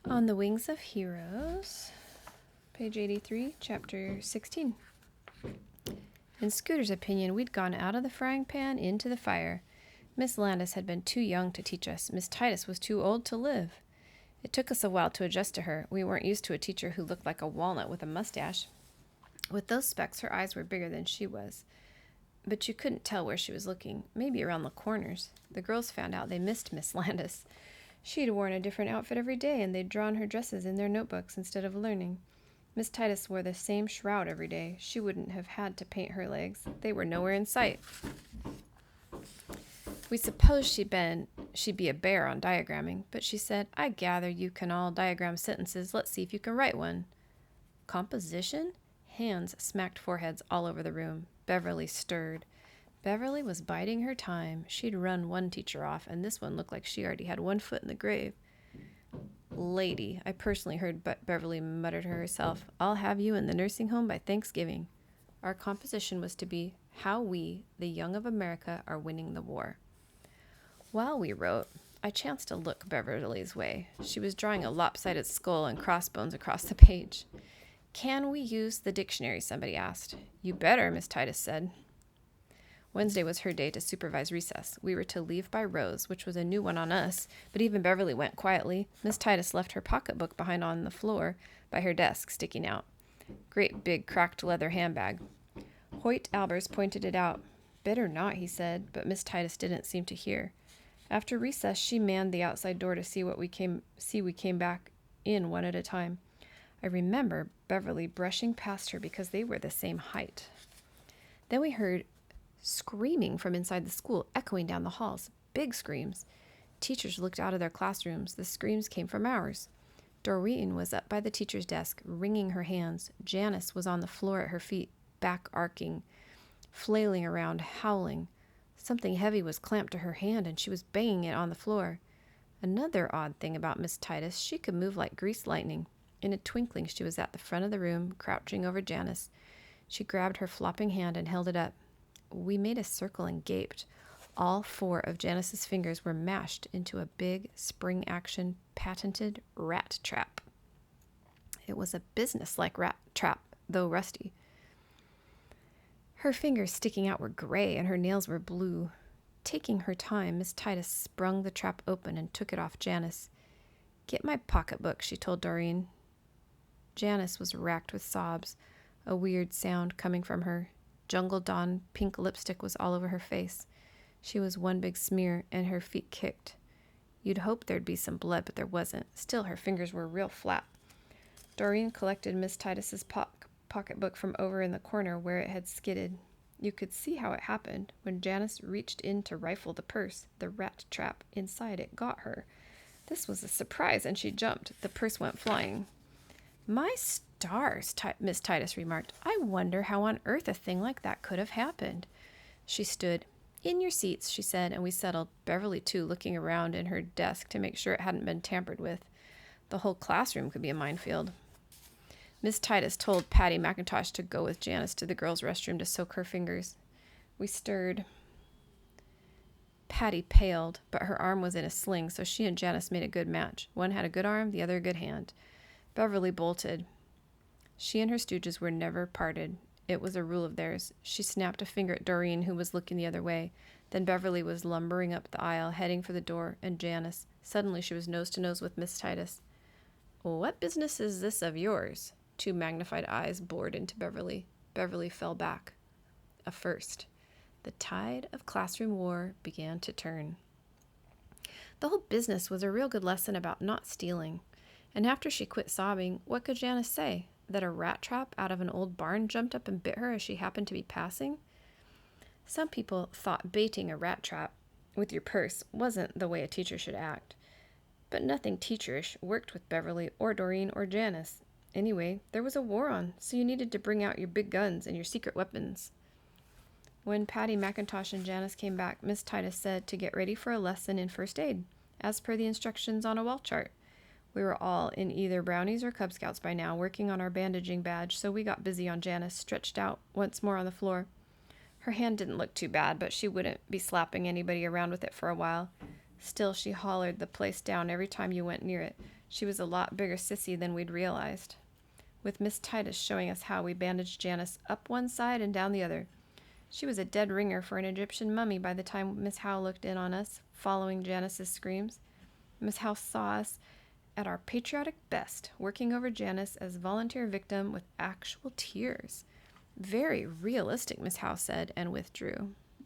On the Wings of Heroes, page 83, chapter 16. In Scooter's opinion, we'd gone out of the frying pan into the fire. Miss Landis had been too young to teach us. Miss Titus was too old to live. It took us a while to adjust to her. We weren't used to a teacher who looked like a walnut with a mustache. With those specs, her eyes were bigger than she was. But you couldn't tell where she was looking, maybe around the corners. The girls found out they missed Miss Landis. She'd worn a different outfit every day, and they'd drawn her dresses in their notebooks instead of learning. Miss Titus wore the same shroud every day. She wouldn't have had to paint her legs. They were nowhere in sight. We supposed she'd be a bear on diagramming, but she said, "I gather you can all diagram sentences. Let's see if you can write one." Composition? Hands smacked foreheads all over the room. Beverly stirred. Beverly was biding her time. She'd run one teacher off, and this one looked like she already had one foot in the grave. "Lady," I personally heard Beverly mutter to herself, "I'll have you in the nursing home by Thanksgiving." Our composition was to be How We, the Young of America, Are Winning the War. While we wrote, I chanced to look Beverly's way. She was drawing a lopsided skull and crossbones across the page. "Can we use the dictionary?" somebody asked. "You better," Miss Titus said. Wednesday was her day to supervise recess. We were to leave by rows, which was a new one on us, but even Beverly went quietly. Miss Titus left her pocketbook behind on the floor by her desk, sticking out. Great big cracked leather handbag. Hoyt Albers pointed it out. "Better not," he said, but Miss Titus didn't seem to hear. After recess, she manned the outside door to see we came back in one at a time. I remember Beverly brushing past her because they were the same height. Then we heard screaming from inside the school, echoing down the halls. Big screams. Teachers looked out of their classrooms. The screams came from ours. Doreen was up by the teacher's desk, wringing her hands. Janice was on the floor at her feet, back arcing, flailing around, howling. Something heavy was clamped to her hand, and she was banging it on the floor. Another odd thing about Miss Titus, she could move like greased lightning. In a twinkling, she was at the front of the room, crouching over Janice. She grabbed her flopping hand and held it up. We made a circle and gaped. All 4 of Janice's fingers were mashed into a big, spring-action, patented rat trap. It was a business-like rat trap, though rusty. Her fingers sticking out were gray, and her nails were blue. Taking her time, Miss Titus sprung the trap open and took it off Janice. "Get my pocketbook," she told Doreen. Janice was racked with sobs, a weird sound coming from her. Jungle Dawn pink lipstick was all over her face. She was one big smear, and her feet kicked. You'd hope there'd be some blood, but there wasn't. Still, her fingers were real flat. Doreen collected Miss Titus's pocketbook from over in the corner where it had skidded. You could see how it happened. When Janice reached in to rifle the purse, the rat trap inside it got her. This was a surprise, and she jumped. The purse went flying. "My stars," Miss Titus remarked. "I wonder how on earth a thing like that could have happened." She stood. "In your seats," she said, and we settled, Beverly too, looking around in her desk to make sure it hadn't been tampered with. The whole classroom could be a minefield. Miss Titus told Patty McIntosh to go with Janice to the girls' restroom to soak her fingers. We stirred. Patty paled, but her arm was in a sling, so she and Janice made a good match. One had a good arm, the other a good hand. Beverly bolted. She and her stooges were never parted. It was a rule of theirs. She snapped a finger at Doreen, who was looking the other way. Then Beverly was lumbering up the aisle, heading for the door, and Janice. Suddenly she was nose to nose with Miss Titus. "What business is this of yours?" 2 magnified eyes bored into Beverly. Beverly fell back. A first. The tide of classroom war began to turn. The whole business was a real good lesson about not stealing. And after she quit sobbing, what could Janice say? That a rat trap out of an old barn jumped up and bit her as she happened to be passing? Some people thought baiting a rat trap with your purse wasn't the way a teacher should act. But nothing teacherish worked with Beverly or Doreen or Janice. Anyway, there was a war on, so you needed to bring out your big guns and your secret weapons. When Patty McIntosh and Janice came back, Miss Titus said to get ready for a lesson in first aid, as per the instructions on a wall chart. We were all in either Brownies or Cub Scouts by now, working on our bandaging badge, so we got busy on Janice, stretched out once more on the floor. Her hand didn't look too bad, but she wouldn't be slapping anybody around with it for a while. Still, she hollered the place down every time you went near it. She was a lot bigger sissy than we'd realized. With Miss Titus showing us how we bandaged Janice up one side and down the other. She was a dead ringer for an Egyptian mummy by the time Miss Howe looked in on us, following Janice's screams. Miss Howe saw us at our patriotic best, working over Janice as volunteer victim with actual tears. Very realistic, Miss Howe said, and withdrew.